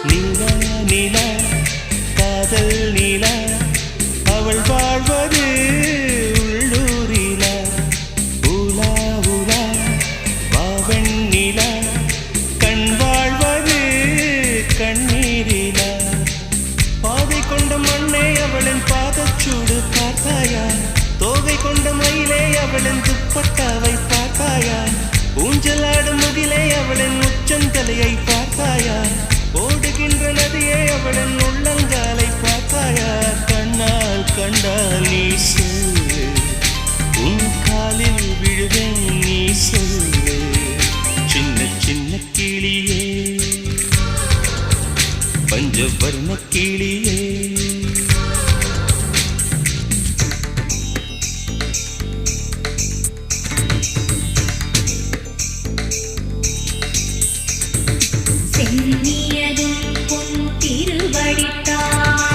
நீலா நீலா காதல் நீலா அவள் வாழ்வது உள்ளூரிலா ஊலா ஊலா வாவன் நீலா கண் வாழ்வது கண்ணீரிலா பாதை கொண்ட மண்ணே அவளின் பாதச்சூடு பார்த்தாயா தோகை கொண்ட மயிலே அவளின் துப்பட்டாவை பார்த்தாயா ஊஞ்சலாடும் முகிலே அவளின் உச்சந்தலையை பார்த்தாயா ஓடுகின்ற நதியே அவளின் உள்ளங்காலை பார்த்தாயா கண்ணால் கண்டால் நீ சொல்லு உன் காலில் விழுவேன் நீ சொல்லு சின்ன சின்ன கிளியே பஞ்சவர்ண கிளியே சென்னியதும் பொன் திருவடித்தான்